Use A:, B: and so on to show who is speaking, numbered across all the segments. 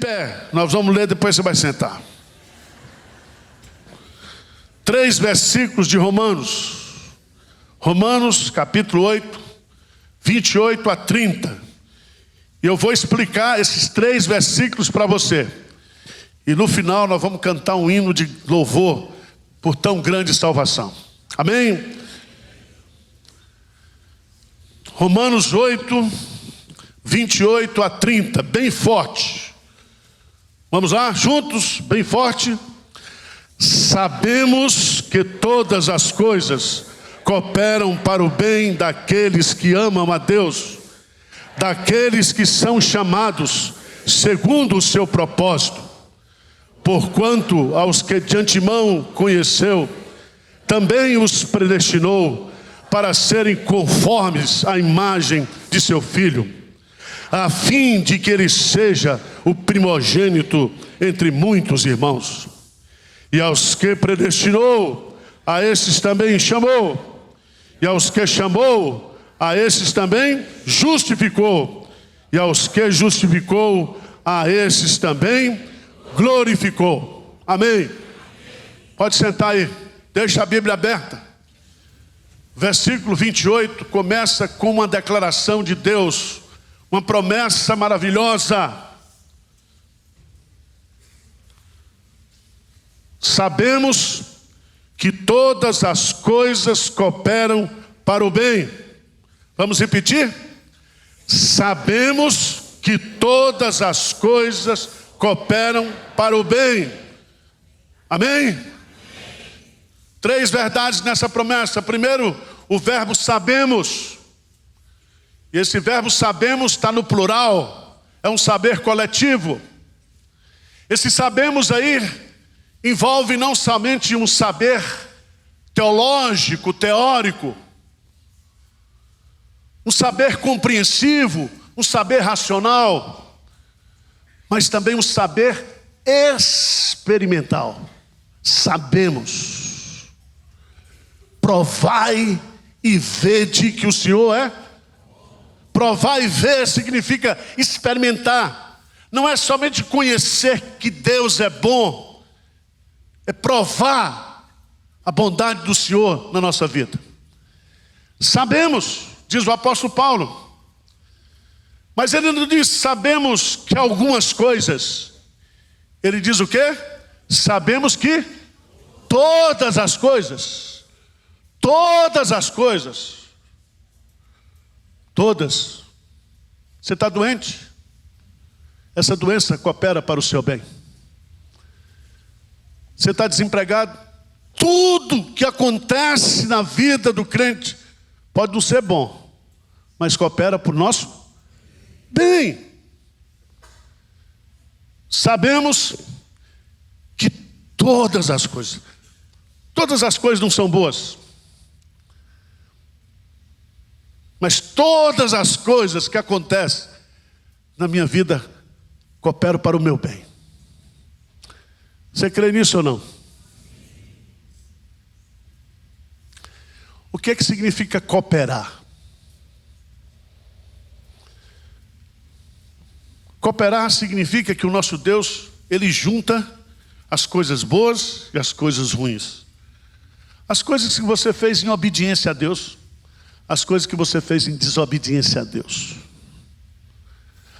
A: pé, nós vamos ler, depois você vai sentar. 3 versículos de Romanos. Romanos capítulo 8, 28 a 30. E eu vou explicar esses 3 versículos para você. E no final nós vamos cantar um hino de louvor por tão grande salvação. Amém? Romanos 8, 28 a 30, bem forte. Vamos lá, juntos, bem forte. Sabemos que todas as coisas cooperam para o bem daqueles que amam a Deus, daqueles que são chamados segundo o seu propósito. Porquanto aos que de antemão conheceu, também os predestinou para serem conformes à imagem de seu Filho, a fim de que ele seja o primogênito entre muitos irmãos. E aos que predestinou, a esses também chamou. E aos que chamou, a esses também justificou. E aos que justificou, a esses também glorificou. Amém. Pode sentar aí. Deixa a Bíblia aberta. Versículo 28 começa com uma declaração de Deus, uma promessa maravilhosa. Sabemos que todas as coisas cooperam para o bem. Vamos repetir? Sabemos que todas as coisas cooperam para o bem. Amém? 3 verdades nessa promessa. Primeiro, o verbo sabemos. E esse verbo sabemos está no plural. É um saber coletivo. Esse sabemos aí envolve não somente um saber teológico, teórico, um saber compreensivo, um saber racional, mas também um saber experimental. Sabemos. Provai e vede que o Senhor é. Provar e ver significa experimentar. Não é somente conhecer que Deus é bom, é provar a bondade do Senhor na nossa vida. Sabemos, diz o apóstolo Paulo, mas ele não diz sabemos que algumas coisas. Ele diz o quê? Sabemos que todas as coisas. Todas as coisas. Todas. Você está doente? Essa doença coopera para o seu bem. Você está desempregado? Tudo que acontece na vida do crente pode não ser bom, mas coopera para o nosso bem. Sabemos que todas as coisas não são boas, mas todas as coisas que acontecem na minha vida cooperam para o meu bem. Você crê nisso ou não? O que significa cooperar? Cooperar significa que o nosso Deus, Ele junta as coisas boas e as coisas ruins. As coisas que você fez em obediência a Deus, as coisas que você fez em desobediência a Deus.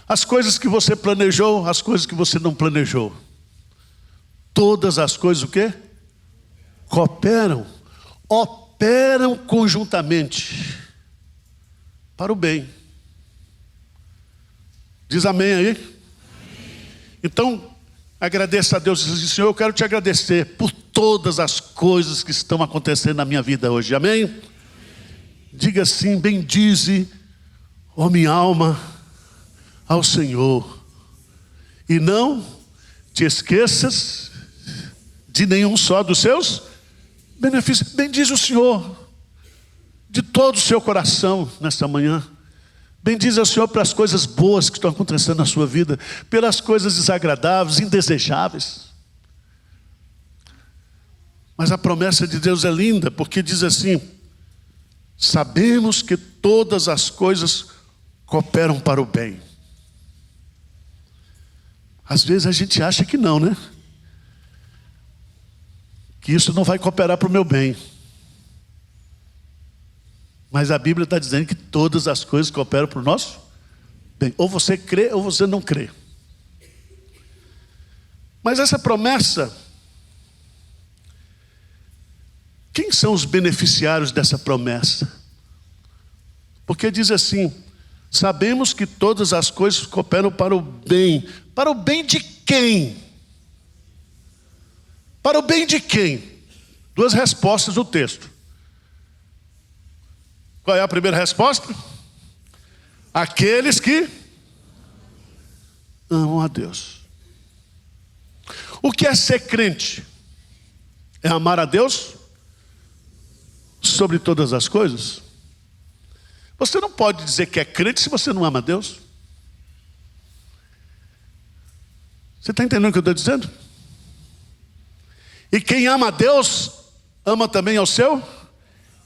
A: As coisas que você planejou, as coisas que você não planejou. Todas as coisas o quê? Cooperam, operam conjuntamente para o bem. Diz amém aí? Amém. Então, agradeça a Deus e diz: Senhor, eu quero te agradecer por todas as coisas que estão acontecendo na minha vida hoje. Amém? Amém. Diga assim: bendize, ó minha alma, ao Senhor, e não te esqueças de nenhum só dos seus benefícios. Bendize o Senhor de todo o seu coração nesta manhã. Bendize ao Senhor pelas coisas boas que estão acontecendo na sua vida, pelas coisas desagradáveis, indesejáveis. Mas a promessa de Deus é linda, porque diz assim: sabemos que todas as coisas cooperam para o bem. Às vezes a gente acha que não, né? Que isso não vai cooperar para o meu bem. Mas a Bíblia está dizendo que todas as coisas cooperam para o nosso bem. Ou você crê ou você não crê. Mas essa promessa, quem são os beneficiários dessa promessa? Porque diz assim: sabemos que todas as coisas cooperam para o bem. Para o bem de quem? Para o bem de quem? Duas respostas no texto. Qual é a primeira resposta? Aqueles que amam a Deus. O que é ser crente? É amar a Deus sobre todas as coisas? Você não pode dizer que é crente se você não ama a Deus. Você está entendendo o que eu estou dizendo? E quem ama a Deus, ama também ao seu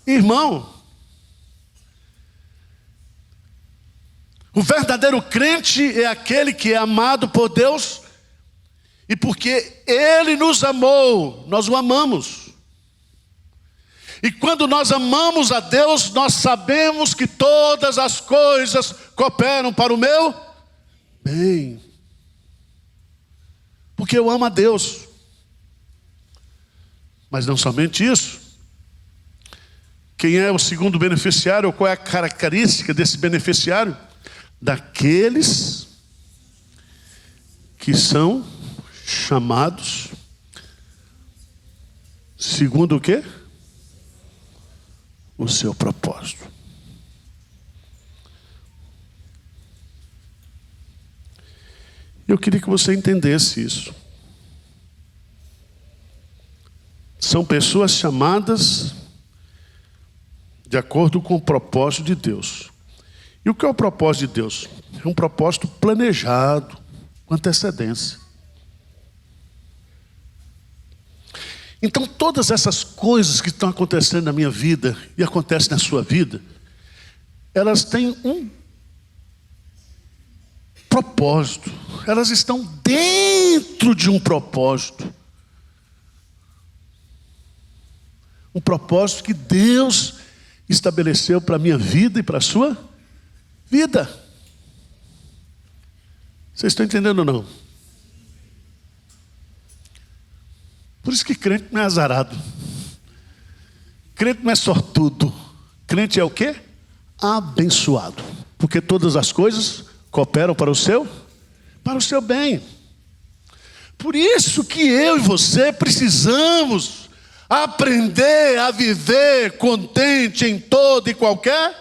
A: irmão. O verdadeiro crente é aquele que é amado por Deus, e porque Ele nos amou, nós o amamos. E quando nós amamos a Deus, nós sabemos que todas as coisas cooperam para o meu bem. Porque eu amo a Deus. Mas não somente isso. Quem é o segundo beneficiário? Qual é a característica desse beneficiário? Daqueles que são chamados segundo o quê? O seu propósito. Eu queria que você entendesse isso. São pessoas chamadas de acordo com o propósito de Deus. E o que é o propósito de Deus? É um propósito planejado, com antecedência. Então todas essas coisas que estão acontecendo na minha vida e acontecem na sua vida, elas têm um propósito. Elas estão dentro de um propósito. Um propósito que Deus estabeleceu para a minha vida e para a sua vida. Vocês estão entendendo ou não? Por isso que crente não é azarado. Crente não é sortudo. Crente é o quê? Abençoado. Porque todas as coisas cooperam para o seu bem. Por isso que eu e você precisamos aprender a viver contente em toda e qualquer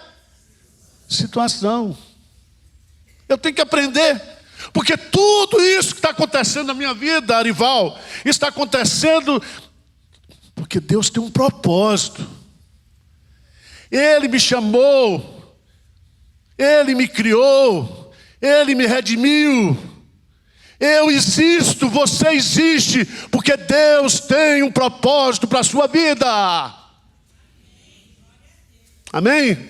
A: situação. Eu tenho que aprender, porque tudo isso que está acontecendo na minha vida, Arival, está acontecendo porque Deus tem um propósito. Ele me chamou, Ele me criou, Ele me redimiu. Eu existo, você existe, porque Deus tem um propósito para a sua vida. Amém?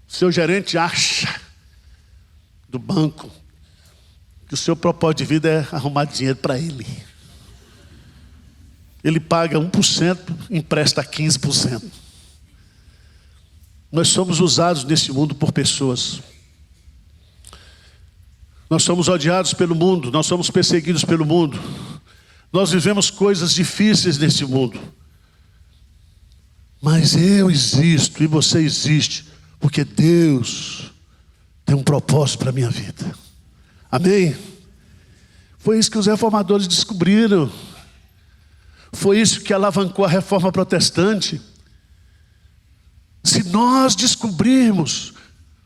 A: Seu gerente acha do banco que o seu propósito de vida é arrumar dinheiro para ele. Ele paga 1%, empresta 15%. Nós somos usados nesse mundo por pessoas. Nós somos odiados pelo mundo, nós somos perseguidos pelo mundo. Nós vivemos coisas difíceis nesse mundo. Mas eu existo e você existe, porque Deus tem um propósito para a minha vida. Amém? Foi isso que os reformadores descobriram. Foi isso que alavancou a reforma protestante. Se nós descobrirmos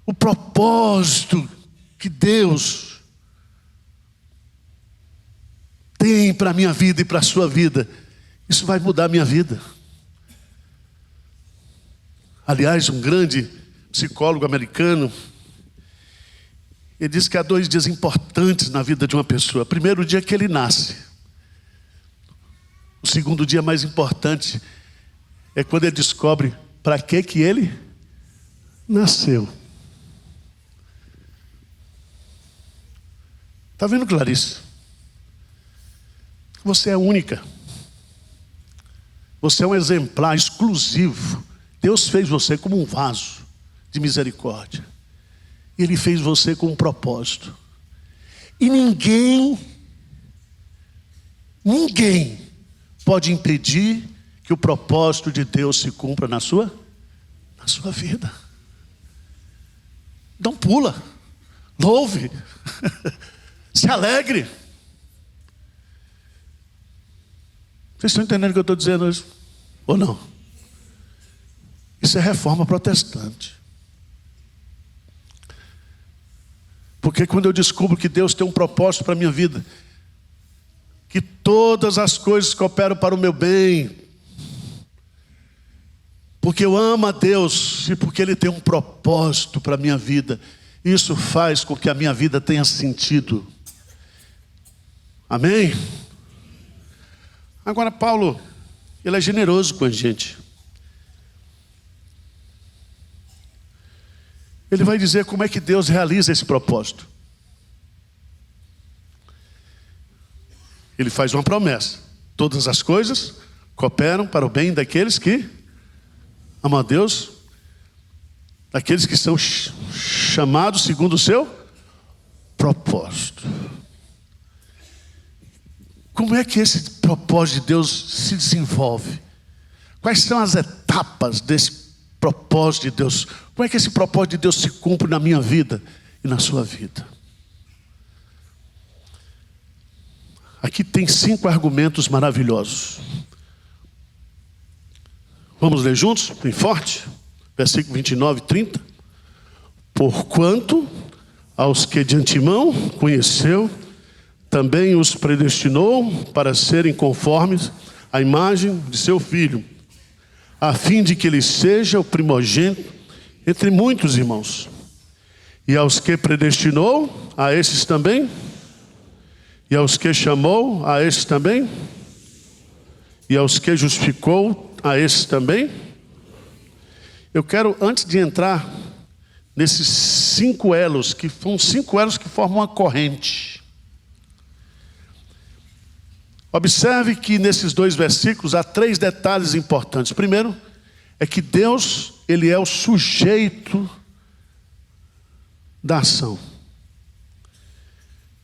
A: o propósito que Deus tem para a minha vida e para a sua vida, isso vai mudar a minha vida. Aliás, um grande psicólogo americano, ele diz que há 2 dias importantes na vida de uma pessoa. Primeiro, o dia que ele nasce. O segundo dia mais importante é quando ele descobre para que ele nasceu. Está vendo, Clarice? Você é única. Você é um exemplar exclusivo. Deus fez você como um vaso de misericórdia. Ele fez você com um propósito. E ninguém pode impedir que o propósito de Deus se cumpra na sua vida. Então pula, louve, se alegre. Vocês estão entendendo o que eu estou dizendo hoje? Ou não? Isso é reforma protestante. Porque quando eu descubro que Deus tem um propósito para a minha vida, que todas as coisas cooperam para o meu bem, porque eu amo a Deus e porque Ele tem um propósito para a minha vida, isso faz com que a minha vida tenha sentido. Amém? Agora Paulo, ele é generoso com a gente. Ele vai dizer como é que Deus realiza esse propósito. Ele faz uma promessa: todas as coisas cooperam para o bem daqueles que amam a Deus, daqueles que são chamados segundo o seu propósito. Como é que esse propósito de Deus se desenvolve? Quais são as etapas desse propósito de Deus? Como é que esse propósito de Deus se cumpre na minha vida e na sua vida? Aqui tem 5 argumentos maravilhosos. Vamos ler juntos, bem forte? Versículo 29 e 30. Porquanto aos que de antemão conheceu, também os predestinou para serem conformes à imagem de seu Filho, a fim de que ele seja o primogênito entre muitos irmãos. E aos que predestinou, a esses também. E aos que chamou, a esses também. E aos que justificou, a esses também. Eu quero, antes de entrar nesses 5 elos, que são 5 elos que formam uma corrente, observe que nesses 2 versículos há 3 detalhes importantes. Primeiro, é que Deus, Ele é o sujeito da ação.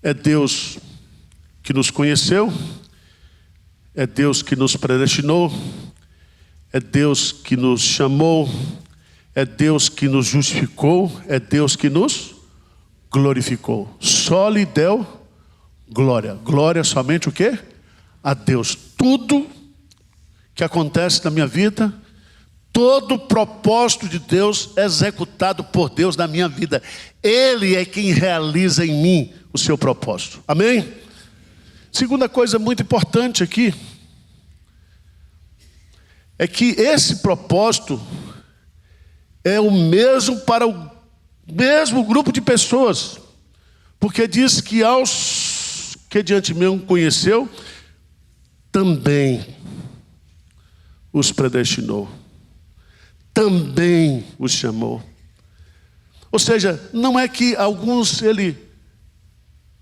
A: É Deus que nos conheceu, é Deus que nos predestinou, é Deus que nos chamou, é Deus que nos justificou, é Deus que nos glorificou. Só lhe deu glória. Glória somente o quê? A Deus. Tudo que acontece na minha vida, todo o propósito de Deus é executado por Deus na minha vida. Ele é quem realiza em mim o seu propósito. Amém? Segunda coisa muito importante aqui é que esse propósito é o mesmo para o mesmo grupo de pessoas, porque diz que aos que de antemão conheceu, também os predestinou, também os chamou. Ou seja, não é que alguns ele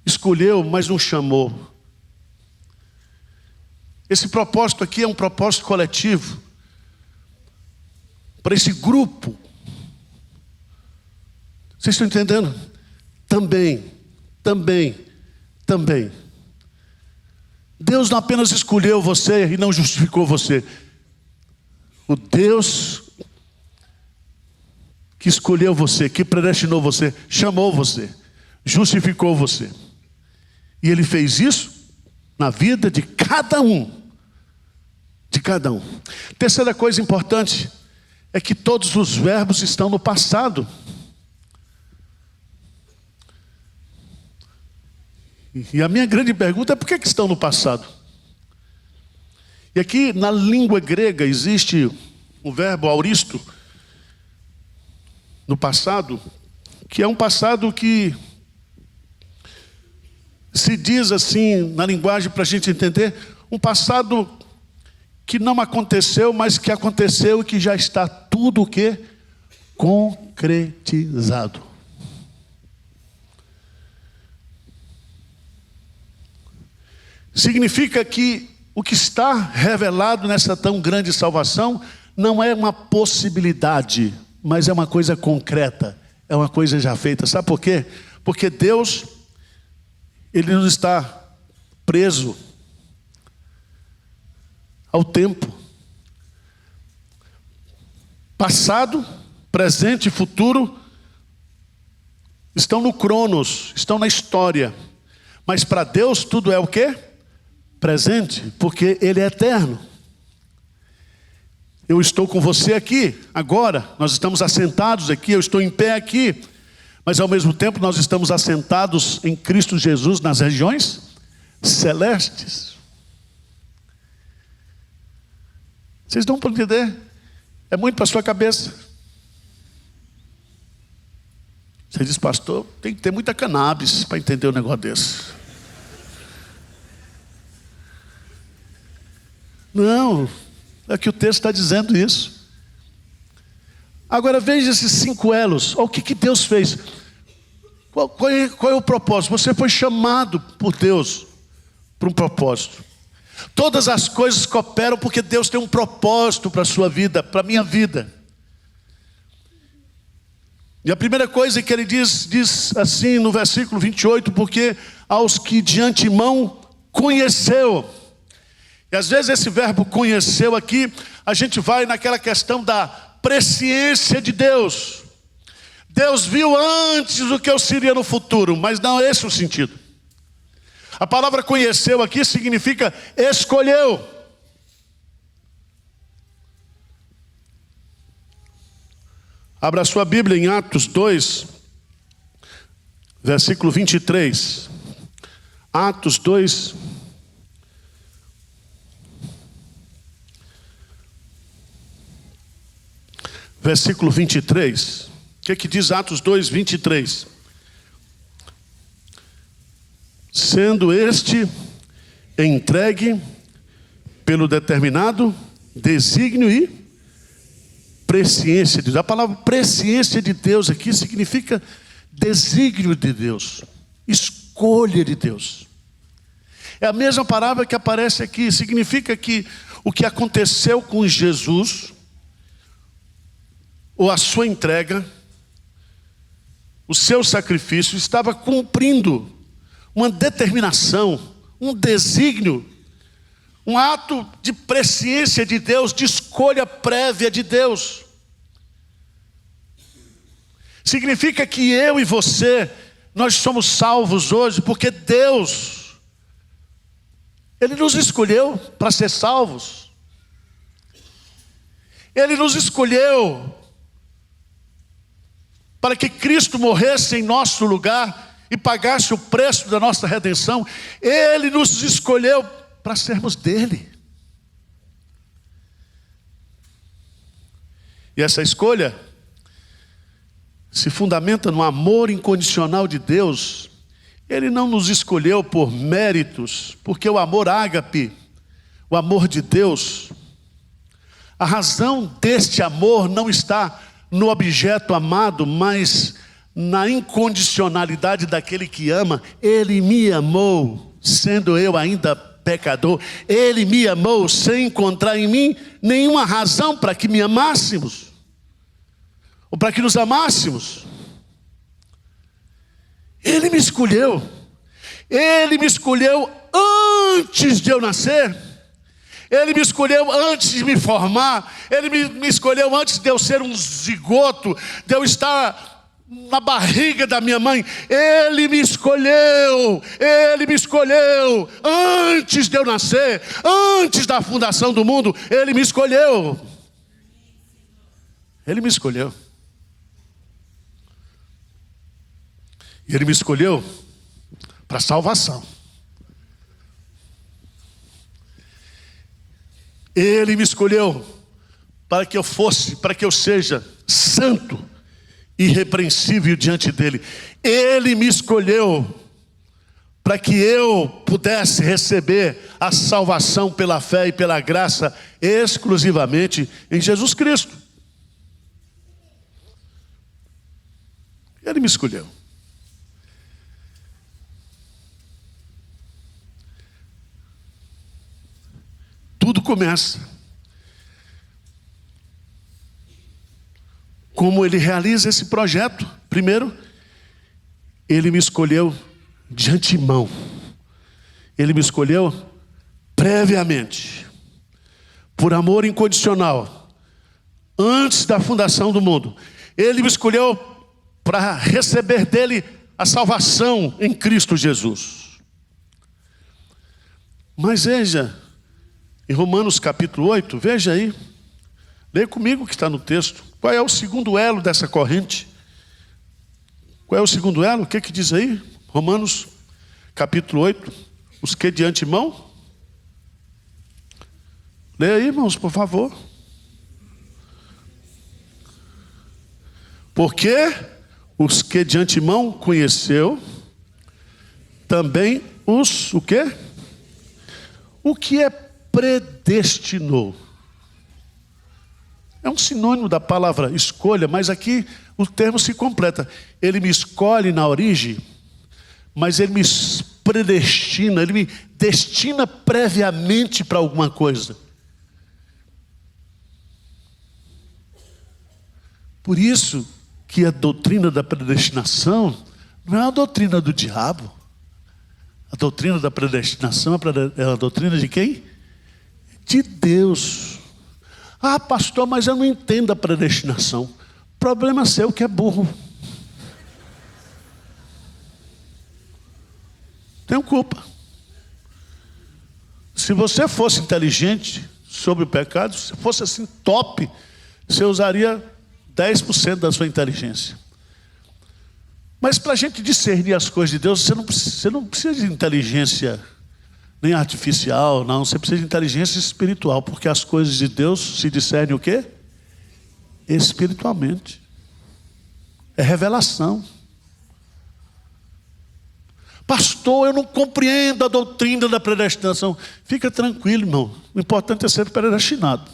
A: escolheu, mas não chamou. Esse propósito aqui é um propósito coletivo, para esse grupo. Vocês estão entendendo? Também. Deus não apenas escolheu você e não justificou você. O Deus que escolheu você, que predestinou você, chamou você, justificou você. E Ele fez isso na vida de cada um. De cada um. Terceira coisa importante é que todos os verbos estão no passado. E a minha grande pergunta é: por que estão no passado? E aqui na língua grega existe o verbo auristo, no passado, que é um passado que se diz assim, na linguagem para a gente entender, um passado que não aconteceu, mas que aconteceu e que já está tudo o quê? Concretizado. Significa que o que está revelado nessa tão grande salvação não é uma possibilidade, mas é uma coisa concreta, é uma coisa já feita. Sabe por quê? Porque Deus, Ele não está preso ao tempo. Passado, presente e futuro estão no cronos, estão na história. Mas para Deus tudo é o quê? Presente, porque Ele é eterno. Eu estou com você aqui, agora, nós estamos assentados aqui, eu estou em pé aqui, mas ao mesmo tempo nós estamos assentados em Cristo Jesus nas regiões celestes. Vocês dão para entender? É muito para a sua cabeça. Você diz, pastor, tem que ter muita cannabis para entender um negócio desse. Não, é que o texto está dizendo isso. Agora veja esses 5 elos. Olha o que Deus fez. Qual é o propósito? Você foi chamado por Deus para um propósito. Todas as coisas cooperam porque Deus tem um propósito para a sua vida, para a minha vida. E a primeira coisa que ele diz assim no versículo 28, porque aos que de antemão conheceu. E às vezes esse verbo conheceu aqui, a gente vai naquela questão da presciência de Deus. Deus viu antes o que eu seria no futuro, mas não é esse o sentido. A palavra conheceu aqui significa escolheu. Abra sua Bíblia em Atos 2, versículo 23. Atos 2, versículo 23. O que diz Atos 2, 23? Sendo este entregue pelo determinado desígnio e presciência de Deus. A palavra presciência de Deus aqui significa desígnio de Deus, escolha de Deus. É a mesma palavra que aparece aqui, significa que o que aconteceu com Jesus, ou a sua entrega, o seu sacrifício, estava cumprindo uma determinação, um desígnio, um ato de presciência de Deus, de escolha prévia de Deus. Significa que eu e você, nós somos salvos hoje porque Deus, Ele nos escolheu para ser salvos. Ele nos escolheu para que Cristo morresse em nosso lugar e pagasse o preço da nossa redenção. Ele nos escolheu para sermos dele. E essa escolha se fundamenta no amor incondicional de Deus. Ele não nos escolheu por méritos, porque o amor ágape, o amor de Deus, a razão deste amor não está no objeto amado, mas na incondicionalidade daquele que ama. Ele me amou, sendo eu ainda pecador. Ele me amou sem encontrar em mim nenhuma razão para que me amássemos, ou para que nos amássemos. Ele me escolheu. Ele me escolheu antes de eu nascer. Ele me escolheu antes de me formar. Ele me escolheu antes de eu ser um zigoto, de eu estar na barriga da minha mãe. Ele me escolheu. Ele me escolheu antes de eu nascer, antes da fundação do mundo. Ele me escolheu. Ele me escolheu. E Ele me escolheu para salvação. Ele me escolheu para que eu seja santo, irrepreensível diante dele. Ele me escolheu para que eu pudesse receber a salvação pela fé e pela graça exclusivamente em Jesus Cristo. Ele me escolheu. tudo começa. Como ele realiza esse projeto? Primeiro, ele me escolheu de antemão. Ele me escolheu previamente, por amor incondicional, antes da fundação do mundo. Ele me escolheu para receber dele a salvação em Cristo Jesus. Mas veja, em Romanos capítulo 8, veja aí, leia comigo o que está no texto. Qual é o segundo elo dessa corrente? Qual é o segundo elo? O que diz aí? Romanos capítulo 8. Os que de antemão? Leia aí, irmãos, por favor. Porque os que de antemão conheceu, também os, o quê? O que é predestinou? É um sinônimo da palavra escolha, mas aqui o termo se completa. Ele me escolhe na origem, mas ele me predestina, ele me destina previamente para alguma coisa. Por isso que a doutrina da predestinação não é a doutrina do diabo. A doutrina da predestinação é a doutrina de quem? De Deus. Ah, pastor, mas eu não entendo a predestinação. Problema seu que é burro. Tenho culpa. Se você fosse inteligente sobre o pecado, se fosse assim top, você usaria 10% da sua inteligência. Mas para a gente discernir as coisas de Deus, você não precisa de inteligência nem artificial, não. Você precisa de inteligência espiritual, porque as coisas de Deus se discernem o quê? Espiritualmente. É revelação. Pastor, eu não compreendo a doutrina da predestinação. Fica tranquilo, irmão. O importante é ser predestinado.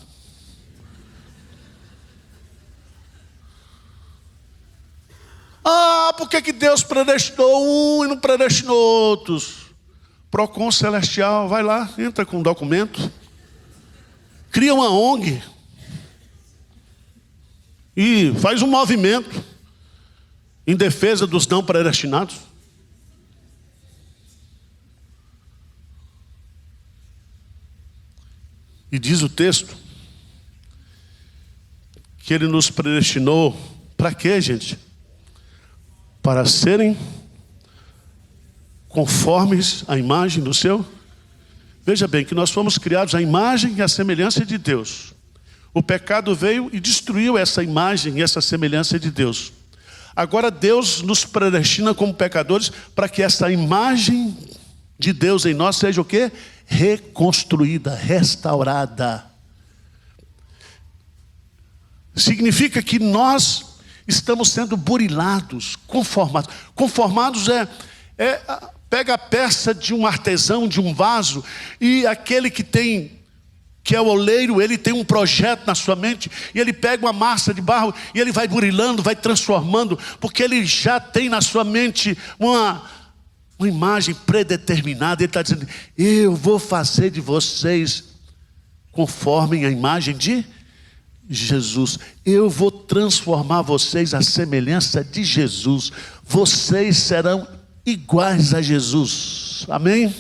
A: Ah, por que Deus predestinou um e não predestinou outros? Procon Celestial, vai lá, entra com um documento, cria uma ONG e faz um movimento em defesa dos não predestinados. E diz o texto que ele nos predestinou para quê, gente? Para serem conformes à imagem do seu. Veja bem, que nós fomos criados à imagem e à semelhança de Deus. O pecado veio e destruiu essa imagem e essa semelhança de Deus. Agora Deus nos predestina como pecadores para que essa imagem de Deus em nós seja o quê? Reconstruída, restaurada. Significa que nós estamos sendo burilados, conformados. Conformados pega a peça de um artesão, de um vaso, e aquele que é o oleiro, ele tem um projeto na sua mente, e ele pega uma massa de barro, e ele vai burilando, vai transformando, porque ele já tem na sua mente uma imagem predeterminada. Ele está dizendo, eu vou fazer de vocês conforme a imagem de Jesus. Eu vou transformar vocês à semelhança de Jesus. Vocês serão iguais a Jesus. Amém?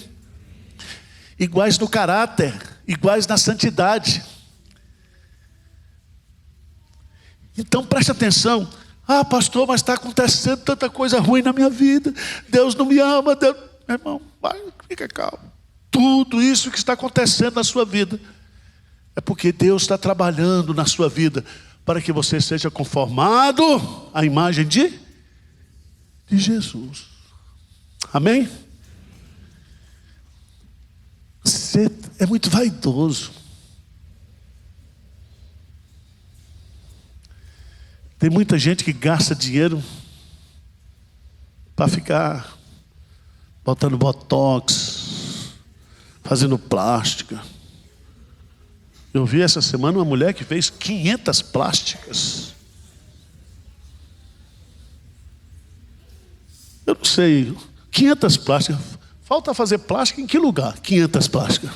A: Iguais no caráter, iguais na santidade. Então preste atenção. Ah, pastor, mas está acontecendo tanta coisa ruim na minha vida. Deus não me ama. Deus... Meu irmão, vai, fica calmo. Tudo isso que está acontecendo na sua vida é porque Deus está trabalhando na sua vida para que você seja conformado à imagem de Jesus. Amém? Você é muito vaidoso. Tem muita gente que gasta dinheiro para ficar botando botox, fazendo plástica. Eu vi essa semana uma mulher que fez 500 plásticas. Eu não sei, 500 plásticas. Falta fazer plástica em que lugar? 500 plásticas.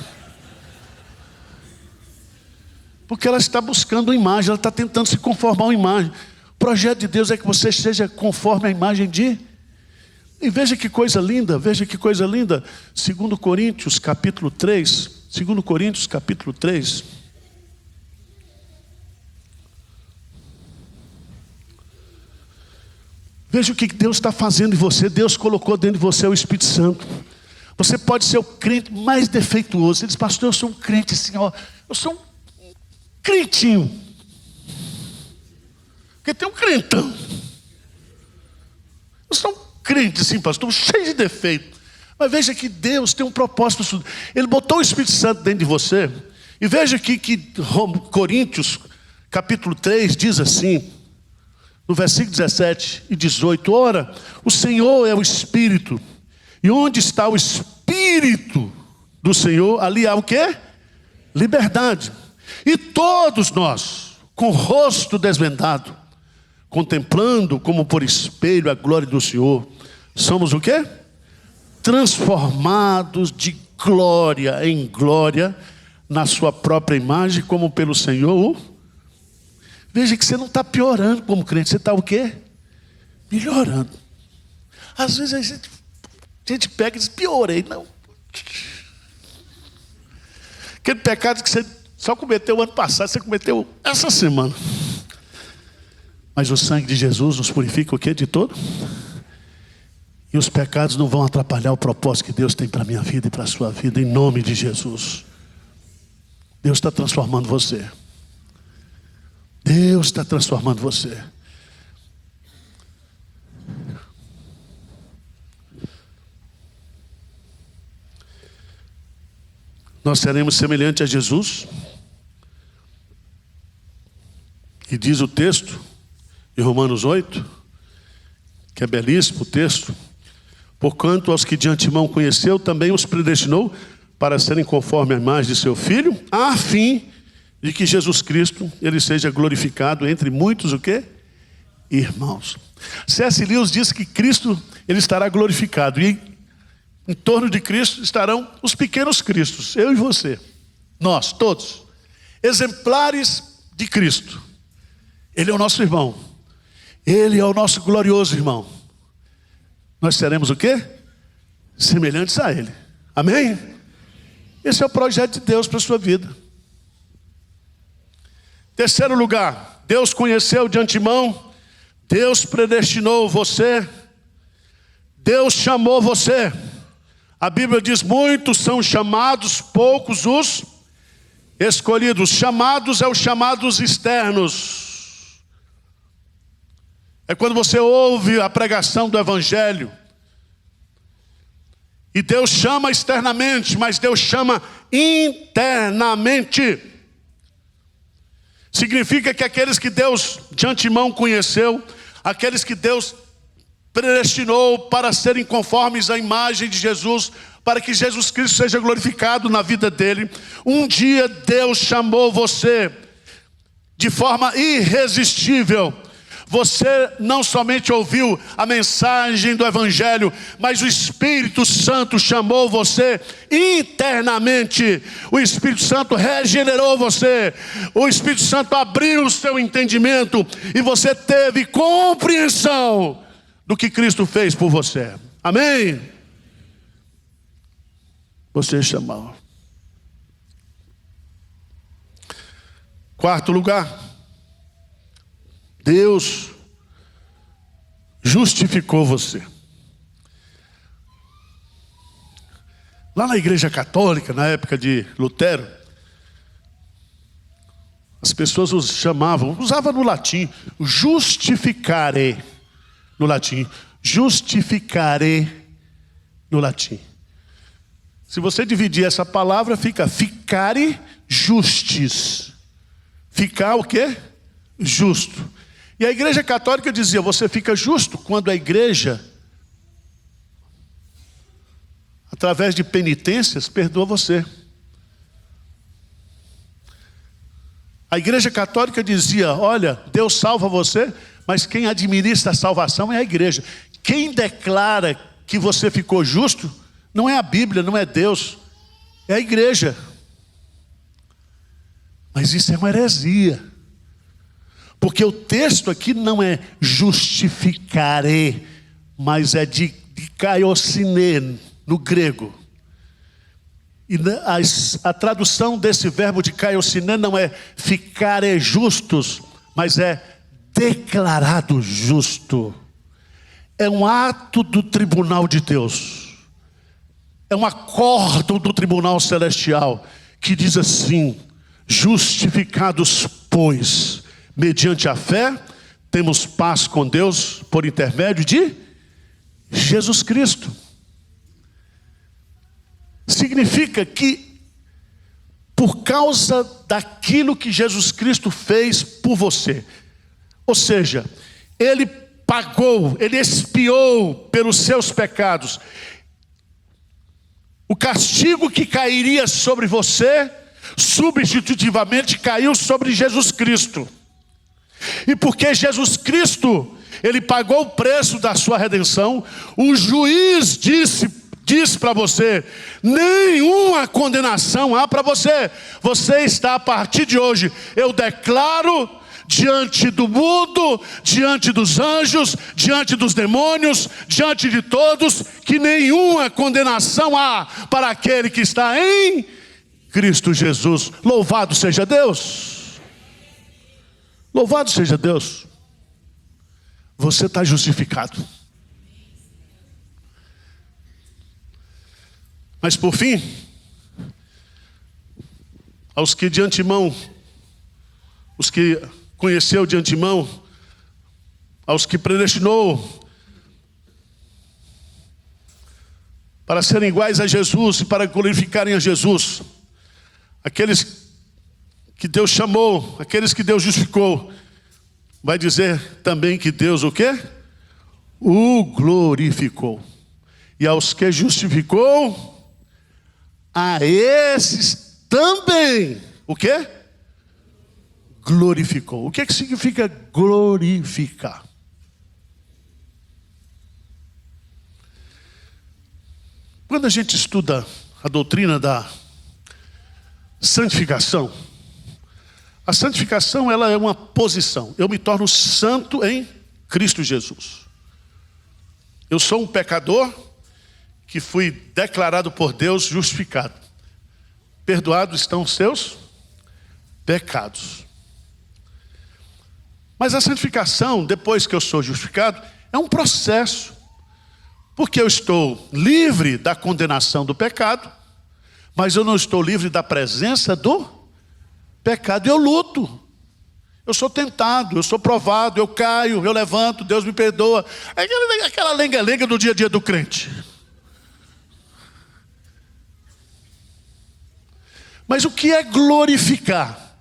A: Porque ela está buscando uma imagem, ela está tentando se conformar a uma imagem. O projeto de Deus é que você seja conforme a imagem de... E veja que coisa linda, veja que coisa linda. 2 Coríntios capítulo 3, 2 Coríntios capítulo 3. Veja o que Deus está fazendo em você. Deus colocou dentro de você o Espírito Santo. Você pode ser o crente mais defeituoso. Ele diz, pastor, eu sou um crente assim, ó, eu sou um crentinho. Porque tem um crentão. Eu sou um crente assim, pastor, cheio de defeito. Mas veja que Deus tem um propósito para isso. Ele botou o Espírito Santo dentro de você. E veja aqui que Coríntios capítulo 3 diz assim, no versículo 17 e 18, ora, o Senhor é o Espírito, e onde está o Espírito do Senhor, ali há o quê? Liberdade. E todos nós, com o rosto desvendado, contemplando como por espelho a glória do Senhor, somos o quê? Transformados de glória em glória, na sua própria imagem, como pelo Senhor. Veja que você não está piorando como crente, você está o quê? Melhorando. Às vezes a gente pega e diz, piorei. Não. Aquele pecado que você só cometeu ano passado, você cometeu essa semana. Mas o sangue de Jesus nos purifica o quê? De todo? E os pecados não vão atrapalhar o propósito que Deus tem para a minha vida e para a sua vida, em nome de Jesus. Deus está transformando você. Deus está transformando você. Nós seremos semelhantes a Jesus. E diz o texto de Romanos 8, que é belíssimo o texto. Porquanto aos que de antemão conheceu, também os predestinou para serem conforme a imagem de seu Filho, a fim de que Jesus Cristo, ele seja glorificado entre muitos o quê? Irmãos. C.S. Lewis diz que Cristo, ele estará glorificado. E em torno de Cristo estarão os pequenos Cristos, eu e você. Nós, todos. Exemplares de Cristo. Ele é o nosso irmão. Ele é o nosso glorioso irmão. Nós seremos o quê? Semelhantes a Ele. Amém? Esse é o projeto de Deus para a sua vida. Terceiro lugar, Deus conheceu de antemão, Deus predestinou você, Deus chamou você. A Bíblia diz, muitos são chamados, poucos os escolhidos. Chamados é os chamados externos. É quando você ouve a pregação do Evangelho. E Deus chama externamente, mas Deus chama internamente. Significa que aqueles que Deus de antemão conheceu, aqueles que Deus predestinou para serem conformes à imagem de Jesus, para que Jesus Cristo seja glorificado na vida dele. Um dia Deus chamou você de forma irresistível. Você não somente ouviu a mensagem do Evangelho, mas o Espírito Santo chamou você internamente. O Espírito Santo regenerou você. O Espírito Santo abriu o seu entendimento e você teve compreensão do que Cristo fez por você. Amém? Você chamou. Quarto lugar. Deus justificou você. Lá na Igreja Católica, na época de Lutero, as pessoas usavam no latim, justificare, no latim, justificare, no latim. Se você dividir essa palavra, fica ficare justis. Ficar o quê? Justo. E a Igreja Católica dizia, você fica justo quando a igreja, através de penitências, perdoa você. A Igreja Católica dizia, olha, Deus salva você, mas quem administra a salvação é a igreja. Quem declara que você ficou justo, não é a Bíblia, não é Deus, é a igreja. Mas isso é uma heresia. Porque o texto aqui não é justificare, mas é de kaiosine, no grego. E a tradução desse verbo de kaiosine não é ficarem justos, mas é declarado justo. É um ato do tribunal de Deus. É um acórdão do tribunal celestial que diz assim: justificados, pois, mediante a fé, temos paz com Deus por intermédio de Jesus Cristo. Significa que, por causa daquilo que Jesus Cristo fez por você, ou seja, Ele pagou, Ele expiou pelos seus pecados, o castigo que cairia sobre você, substitutivamente caiu sobre Jesus Cristo. E porque Jesus Cristo, Ele pagou o preço da sua redenção, o juiz diz para você: nenhuma condenação há para você. Você está, a partir de hoje, eu declaro diante do mundo, diante dos anjos, diante dos demônios, diante de todos, que nenhuma condenação há para aquele que está em Cristo Jesus. Louvado seja Deus. Louvado seja Deus. Você está justificado. Mas por fim, aos que de antemão, os que conheceu de antemão, aos que predestinou para serem iguais a Jesus e para glorificarem a Jesus, aqueles que Deus chamou, aqueles que Deus justificou, vai dizer também que Deus o quê? O glorificou. E aos que justificou, a esses também, o quê? Glorificou. O que significa glorificar? Quando a gente estuda a doutrina da santificação, a santificação, ela é uma posição. Eu me torno santo em Cristo Jesus. Eu sou um pecador que fui declarado por Deus justificado. Perdoados estão os seus pecados. Mas a santificação, depois que eu sou justificado, é um processo. Porque eu estou livre da condenação do pecado, mas eu não estou livre da presença do pecado. Eu luto. Eu sou tentado, eu sou provado, eu caio, eu levanto, Deus me perdoa. Aquela lenga-lenga do dia a dia do crente. Mas o que é glorificar?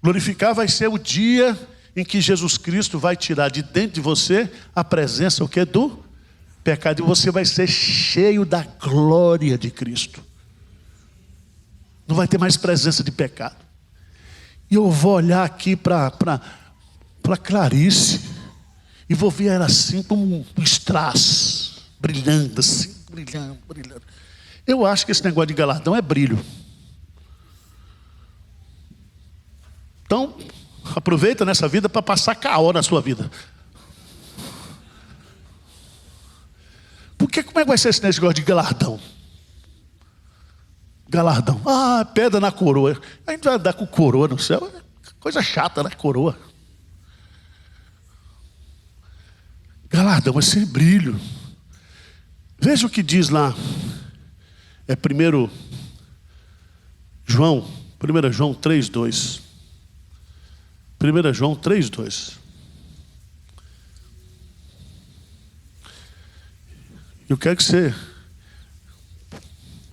A: Glorificar vai ser o dia em que Jesus Cristo vai tirar de dentro de você a presença, o que é do pecado, e você vai ser cheio da glória de Cristo. Não vai ter mais presença de pecado. E eu vou olhar aqui para Clarice e vou ver ela assim como um strass, brilhando assim, brilhando. Eu acho que esse negócio de galardão é brilho. Então, aproveita nessa vida para passar caô na sua vida. Porque como é que vai ser esse negócio de galardão? Galardão. Ah, pedra na coroa. A gente vai andar com coroa no céu. Coisa chata, né? Coroa. Galardão vai ser brilho. Veja o que diz lá. É 1 João 3:2. 1 João 3:2. Eu quero que você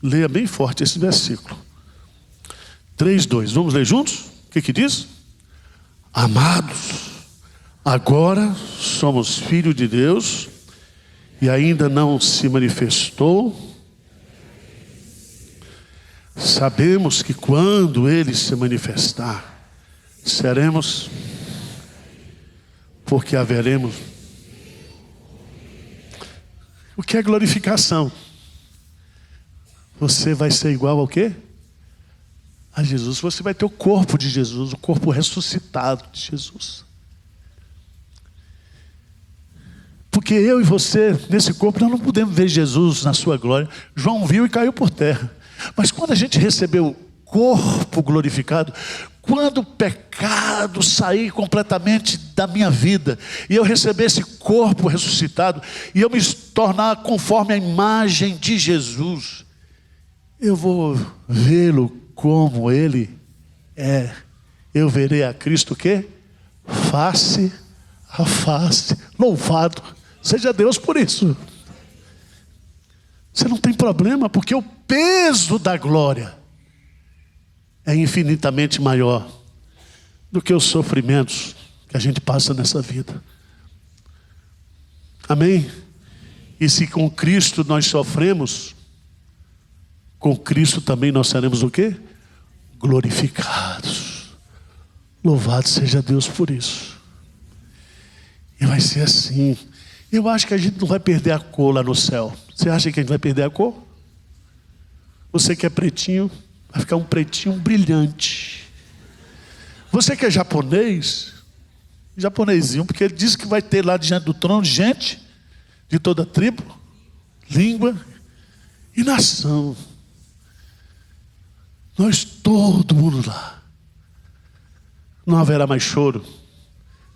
A: leia bem forte esse versículo. 3:2. Vamos ler juntos? O que diz? Amados, agora somos filhos de Deus e ainda não se manifestou. Sabemos que quando Ele se manifestar, seremos, porque haveremos. O que é glorificação? Você vai ser igual ao quê? a Jesus, você vai ter o corpo de Jesus, o corpo ressuscitado de Jesus. Porque eu e você, nesse corpo, nós não podemos ver Jesus na sua glória. João viu e caiu por terra. Mas quando a gente recebeu o corpo glorificado, quando o pecado sair completamente da minha vida, e eu receber esse corpo ressuscitado, e eu me tornar conforme a imagem de Jesus, eu vou vê-lo como Ele é. Eu verei a Cristo o quê? Face a face. Louvado seja Deus por isso. Você não tem problema, porque o peso da glória é infinitamente maior do que os sofrimentos que a gente passa nessa vida. Amém? E se com Cristo nós sofremos, com Cristo também nós seremos o quê? Glorificados. Louvado seja Deus por isso. E vai ser assim. Eu acho que a gente não vai perder a cor lá no céu. Você acha que a gente vai perder a cor? Você que é pretinho, vai ficar um pretinho brilhante. Você que é japonês, japonesinho, porque ele disse que vai ter lá diante do trono gente de toda tribo, língua e nação. Nós, todo mundo lá. Não haverá mais choro,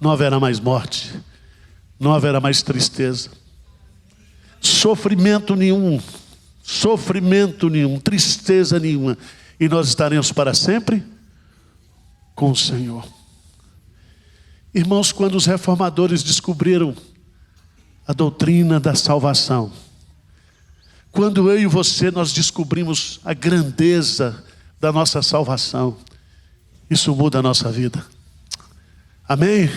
A: não haverá mais morte, não haverá mais tristeza, sofrimento nenhum, tristeza nenhuma. E nós estaremos para sempre com o Senhor. Irmãos, quando os reformadores descobriram a doutrina da salvação, quando eu e você nós descobrimos a grandeza da nossa salvação, isso muda a nossa vida. Amém?